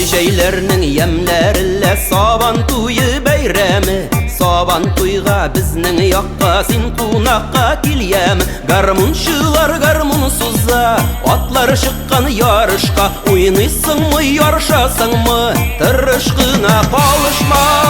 Кечейлернең ямләреллә сабан туйы бәйрәме. Сабан туйга безнең якка син кунакка киләм. Гармунчылар гармун суза, атлар чыккан ярышка. Уйныйсыңмы, ярышасыңмы, тырыш кына калышма.